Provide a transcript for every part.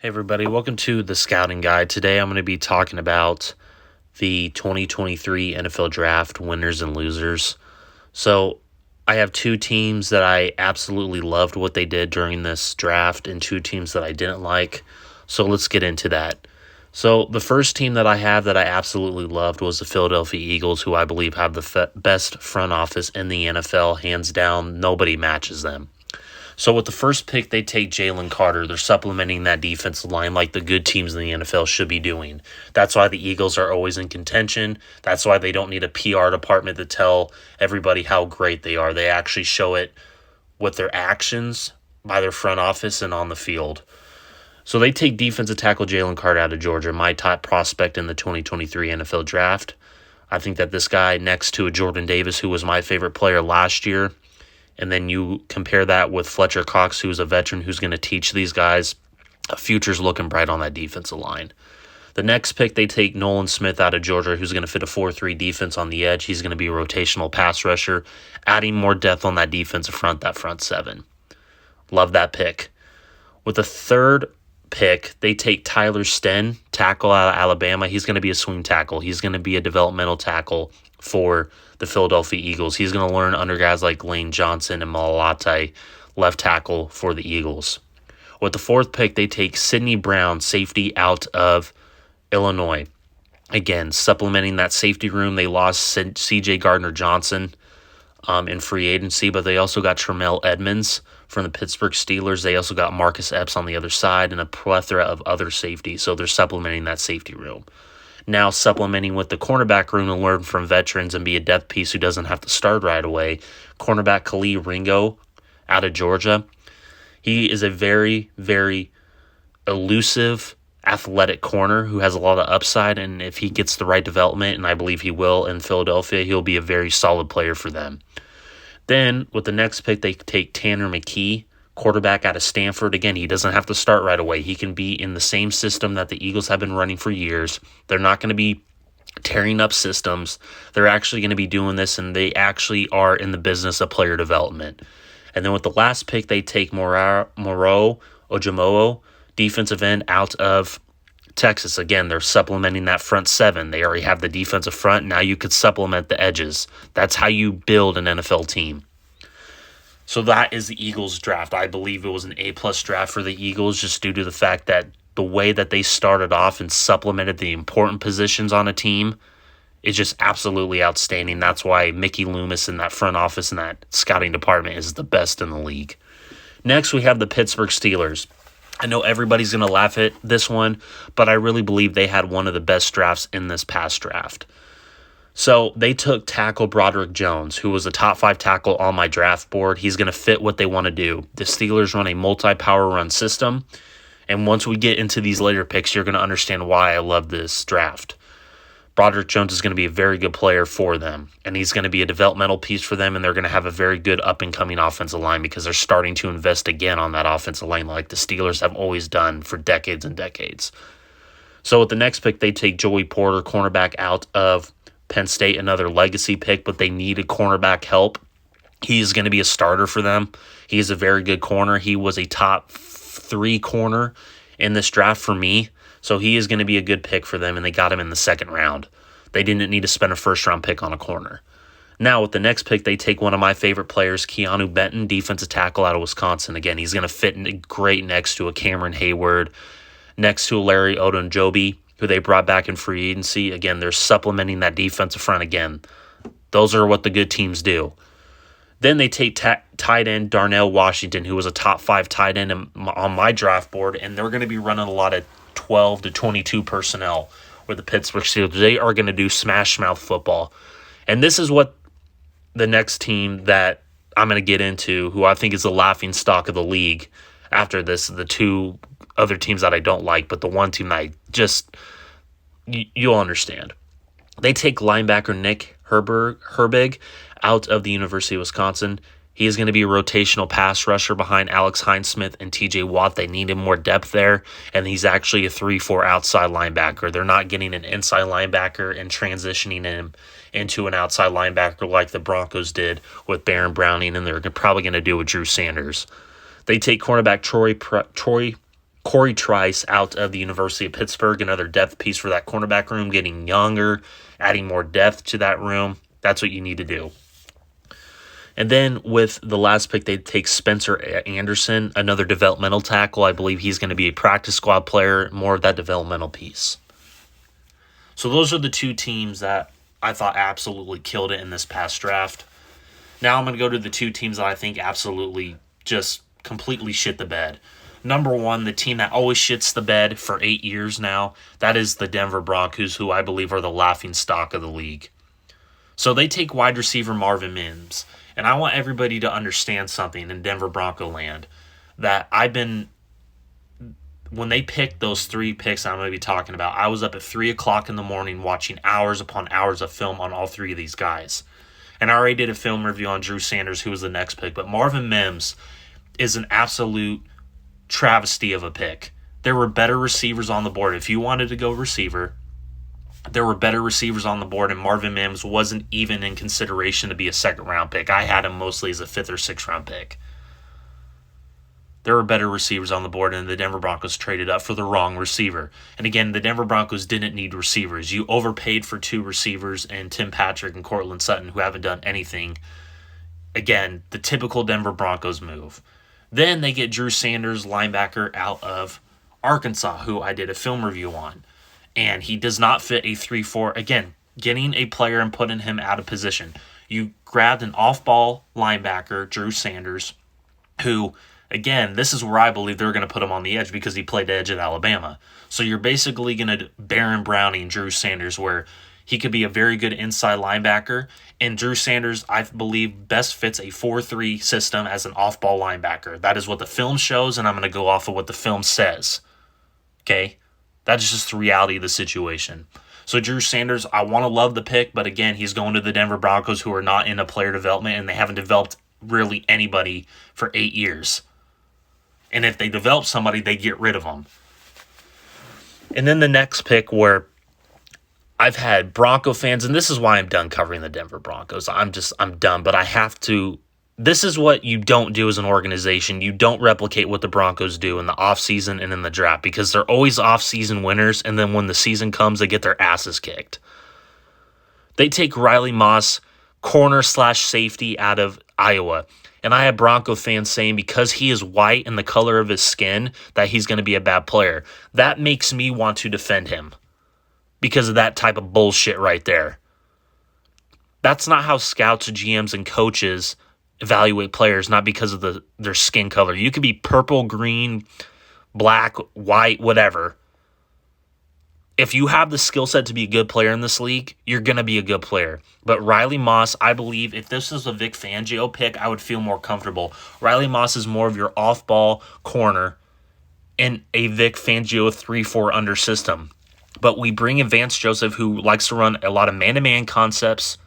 Hey everybody, welcome to the Scouting Guide. Today I'm going to be talking about the 2023 NFL Draft winners and losers. So, I have two teams that I absolutely loved what they did during this draft and two teams that I didn't like. So, let's get into that. So, the first team that I have that I absolutely loved was the Philadelphia Eagles, who I believe have the best front office in the NFL. Hands down, nobody matches them. So with the first pick, they take Jalen Carter. They're supplementing that defensive line like the good teams in the NFL should be doing. That's why the Eagles are always in contention. That's why they don't need a PR department to tell everybody how great they are. They actually show it with their actions by their front office and on the field. So they take defensive tackle Jalen Carter out of Georgia, my top prospect in the 2023 NFL Draft. I think that this guy, next to a Jordan Davis, who was my favorite player last year, and then you compare that with Fletcher Cox, who's a veteran who's going to teach these guys, a future's looking bright on that defensive line. The next pick, they take Nolan Smith out of Georgia, who's going to fit a 4-3 defense on the edge. He's going to be a rotational pass rusher, adding more depth on that defensive front, that front seven. Love that pick. With the third pick, they take Tyler Sten, tackle out of Alabama. He's going to be a swing tackle. He's going to be a developmental tackle for the Philadelphia Eagles. He's going to learn under guys like Lane Johnson and Malate, left tackle for the Eagles. With the fourth pick, they take Sidney Brown, safety out of Illinois. Again, supplementing that safety room. They lost C.J. Gardner-Johnson in free agency, but they also got Tremel Edmonds from the Pittsburgh Steelers. They also got Marcus Epps on the other side and a plethora of other safeties, so they're supplementing that safety room. Now supplementing with the cornerback room to learn from veterans and be a depth piece who doesn't have to start right away. Cornerback Khalil Ringo out of Georgia. He is a very, very elusive, athletic corner who has a lot of upside, and if he gets the right development, and I believe he will in Philadelphia, he'll be a very solid player for them. Then, with the next pick, they take Tanner McKee, quarterback out of Stanford. Again, he doesn't have to start right away. He can be in the same system that the Eagles have been running for years. They're not going to be tearing up systems. They're actually going to be doing this, and they actually are in the business of player development. And then with the last pick, they take Moro Ojomo, defensive end out of Texas. Again, they're supplementing that front seven. They already have the defensive front. Now you could supplement the edges. That's how you build an NFL team. So that is the Eagles draft. I believe it was an A-plus draft for the Eagles just due to the fact that the way that they started off and supplemented the important positions on a team is just absolutely outstanding. That's why Mickey Loomis in that front office and that scouting department is the best in the league. Next, we have the Pittsburgh Steelers. I know everybody's going to laugh at this one, but I really believe they had one of the best drafts in this past draft. So they took tackle Broderick Jones, who was a top 5 tackle on my draft board. He's going to fit what they want to do. The Steelers run a multi-power run system, and once we get into these later picks, you're going to understand why I love this draft. Broderick Jones is going to be a very good player for them, and he's going to be a developmental piece for them, and they're going to have a very good up-and-coming offensive line because they're starting to invest again on that offensive line like the Steelers have always done for decades and decades. So with the next pick, they take Joey Porter, cornerback out of Penn State, another legacy pick, but they needed cornerback help. He's going to be a starter for them. He is a very good corner. He was a top 3 corner in this draft for me. So he is going to be a good pick for them, and they got him in the second round. They didn't need to spend a first-round pick on a corner. Now, with the next pick, they take one of my favorite players, Keanu Benton, defensive tackle out of Wisconsin. Again, he's going to fit great next to a Cameron Hayward, next to a Larry Ogunjobi, who they brought back in free agency. Again, they're supplementing that defensive front again. Those are what the good teams do. Then they take tight end Darnell Washington, who was a top 5 tight end on my draft board, and they're going to be running a lot of 12 to 22 personnel with the Pittsburgh Steelers. They are going to do smash mouth football. And this is what the next team that I'm going to get into, who I think is the laughing stock of the league after this, the two other teams that I don't like, but the one team that I just, you'll understand. They take linebacker Nick Herbig out of the University of Wisconsin. He is going to be a rotational pass rusher behind Alex Highsmith and TJ Watt. They needed more depth there, and he's actually a 3-4 outside linebacker. They're not getting an inside linebacker and transitioning him into an outside linebacker like the Broncos did with Baron Browning, and they're probably going to do with Drew Sanders. They take cornerback Troy Corey Trice out of the University of Pittsburgh, another depth piece for that cornerback room, getting younger, adding more depth to that room. That's what you need to do. And then with the last pick, they take Spencer Anderson, another developmental tackle. I believe he's going to be a practice squad player, more of that developmental piece. So those are the two teams that I thought absolutely killed it in this past draft. Now I'm going to go to the two teams that I think absolutely just completely shit the bed. Number one, the team that always shits the bed for 8 years now, that is the Denver Broncos, who I believe are the laughing stock of the league. So they take wide receiver Marvin Mims. And I want everybody to understand something in Denver Bronco land, that when they picked those 3 picks I'm going to be talking about, I was up at 3 o'clock in the morning watching hours upon hours of film on all 3 of these guys. And I already did a film review on Drew Sanders, who was the next pick. But Marvin Mims is an absolute travesty of a pick. There were better receivers on the board. If you wanted to go receiver, there were better receivers on the board, and Marvin Mims wasn't even in consideration to be a second-round pick. I had him mostly as a 5th or 6th-round pick. There were better receivers on the board, and the Denver Broncos traded up for the wrong receiver. And again, the Denver Broncos didn't need receivers. You overpaid for 2 receivers, and Tim Patrick and Courtland Sutton, who haven't done anything. Again, the typical Denver Broncos move. Then they get Drew Sanders, linebacker out of Arkansas, who I did a film review on. And he does not fit a 3-4. Again, getting a player and putting him out of position. You grabbed an off-ball linebacker, Drew Sanders, who, again, this is where I believe they're going to put him on the edge because he played edge at Alabama. So you're basically going to Baron Browning Drew Sanders, where he could be a very good inside linebacker. And Drew Sanders, I believe, best fits a 4-3 system as an off-ball linebacker. That is what the film shows, and I'm going to go off of what the film says. Okay? That's just the reality of the situation. So Drew Sanders, I want to love the pick, but again, he's going to the Denver Broncos, who are not in a player development, and they haven't developed really anybody for 8 years. And if they develop somebody, they get rid of them. And then the next pick, where I've had Bronco fans, and this is why I'm done covering the Denver Broncos. I'm done, but I have to. This is what you don't do as an organization. You don't replicate what the Broncos do in the offseason and in the draft, because they're always offseason winners, and then when the season comes, they get their asses kicked. They take Riley Moss, corner/safety out of Iowa. And I have Bronco fans saying because he is white and the color of his skin that he's going to be a bad player. That makes me want to defend him because of that type of bullshit right there. That's not how scouts, GMs, and coaches evaluate players, not because of their skin color. You could be purple, green, black, white, whatever. If you have the skill set to be a good player in this league, you're going to be a good player. But Riley Moss, I believe, if this was a Vic Fangio pick, I would feel more comfortable. Riley Moss is more of your off-ball corner in a Vic Fangio 3-4 under system. But we bring in Vance Joseph, who likes to run a lot of man-to-man concepts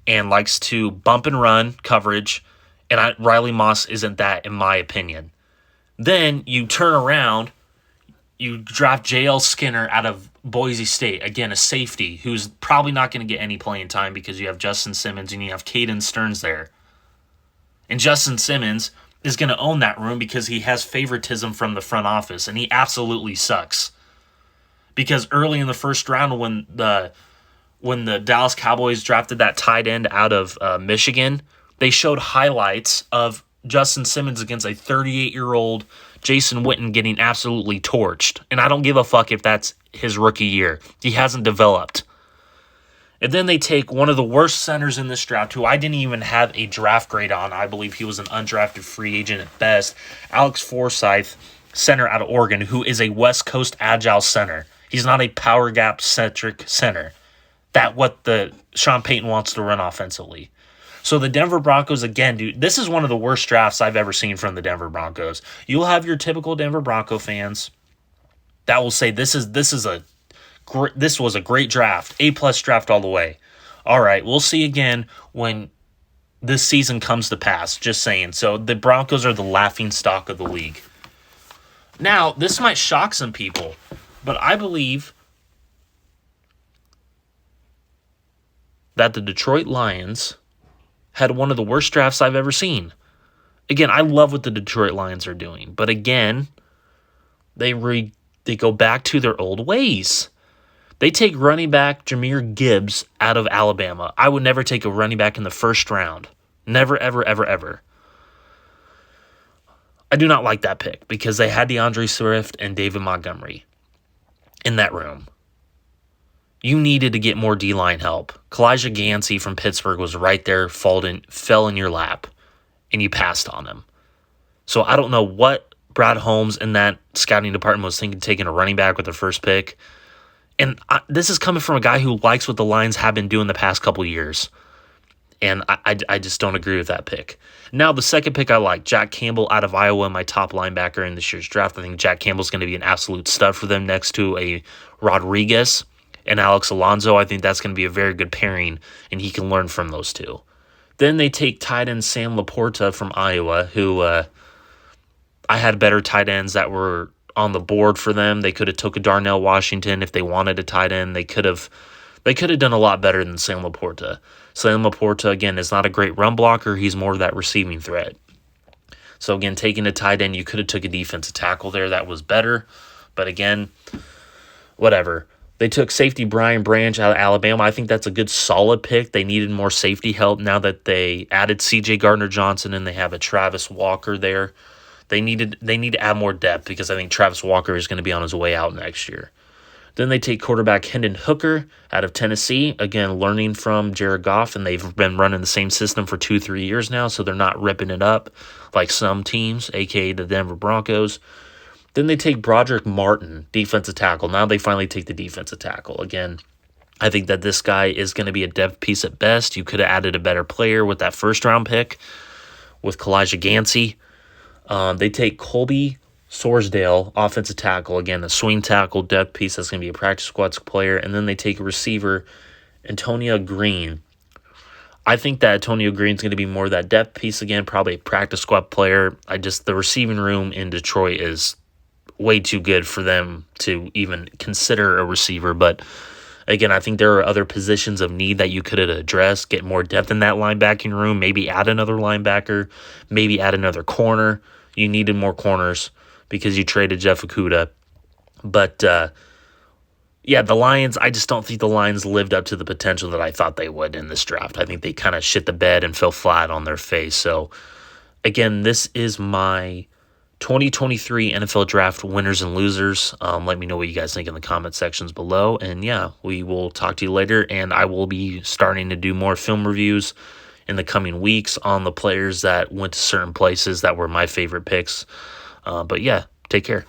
and likes to bump and run coverage, and Riley Moss isn't that, in my opinion. Then you turn around, you draft J.L. Skinner out of Boise State, again, a safety, who's probably not going to get any playing time because you have Justin Simmons and you have Caden Stearns there. And Justin Simmons is going to own that room because he has favoritism from the front office, and he absolutely sucks. Because early in the first round, when the Dallas Cowboys drafted that tight end out of Michigan, they showed highlights of Justin Simmons against a 38-year-old Jason Witten getting absolutely torched. And I don't give a fuck if that's his rookie year. He hasn't developed. And then they take one of the worst centers in this draft, who I didn't even have a draft grade on. I believe he was an undrafted free agent at best. Alex Forsyth, center out of Oregon, who is a West Coast agile center. He's not a power gap-centric center. That what the Sean Payton wants to run offensively. So the Denver Broncos, again, dude, this is one of the worst drafts I've ever seen from the Denver Broncos. You'll have your typical Denver Bronco fans that will say this was a great draft, A+ draft all the way. All right, we'll see again when this season comes to pass. Just saying. So the Broncos are the laughing stock of the league. Now, this might shock some people, but I believe that the Detroit Lions had one of the worst drafts I've ever seen. Again, I love what the Detroit Lions are doing. But again, They go back to their old ways. They take running back Jahmyr Gibbs out of Alabama. I would never take a running back in the first round. Never, ever, ever, ever. I do not like that pick because they had DeAndre Swift and David Montgomery in that room. You needed to get more D-line help. Kalijah Gansey from Pittsburgh was right there, fell in your lap, and you passed on him. So I don't know what Brad Holmes in that scouting department was thinking, taking a running back with the first pick. And this is coming from a guy who likes what the Lions have been doing the past couple years. And I just don't agree with that pick. Now, the second pick I like, Jack Campbell out of Iowa, my top linebacker in this year's draft. I think Jack Campbell's going to be an absolute stud for them next to a Rodriguez and Alex Alonso. I think that's going to be a very good pairing, and he can learn from those two. Then they take tight end Sam Laporta from Iowa, who I had better tight ends that were on the board for them. They could have took a Darnell Washington if they wanted a tight end. They could have done a lot better than Sam Laporta. Sam Laporta, again, is not a great run blocker. He's more of that receiving threat. So, again, taking a tight end, you could have took a defensive tackle there. That was better. But, again, whatever. They took safety Brian Branch out of Alabama. I think that's a good, solid pick. They needed more safety help now that they added C.J. Gardner-Johnson and they have a Travis Walker there. They need to add more depth because I think Travis Walker is going to be on his way out next year. Then they take quarterback Hendon Hooker out of Tennessee, again, learning from Jared Goff, and they've been running the same system for 2-3 years now, so they're not ripping it up like some teams, a.k.a. the Denver Broncos. Then they take Broderick Martin, defensive tackle. Now they finally take the defensive tackle. Again, I think that this guy is going to be a depth piece at best. You could have added a better player with that first-round pick with Kalijah Gansey. They take Colby Sorsdale, offensive tackle, again, a swing tackle depth piece that's going to be a practice squad player. And then they take a receiver, Antonio Green. I think that Antonio Green's going to be more of that depth piece again, probably a practice squad player. The receiving room in Detroit is way too good for them to even consider a receiver. But again, I think there are other positions of need that you could have addressed, get more depth in that linebacking room, maybe add another linebacker, maybe add another corner. You needed more corners because you traded Jeff Okudah. But, the Lions, I just don't think the Lions lived up to the potential that I thought they would in this draft. I think they kind of shit the bed and fell flat on their face. So, again, this is my 2023 NFL Draft winners and losers. Let me know what you guys think in the comment sections below. And, we will talk to you later. And I will be starting to do more film reviews in the coming weeks on the players that went to certain places that were my favorite picks. But take care.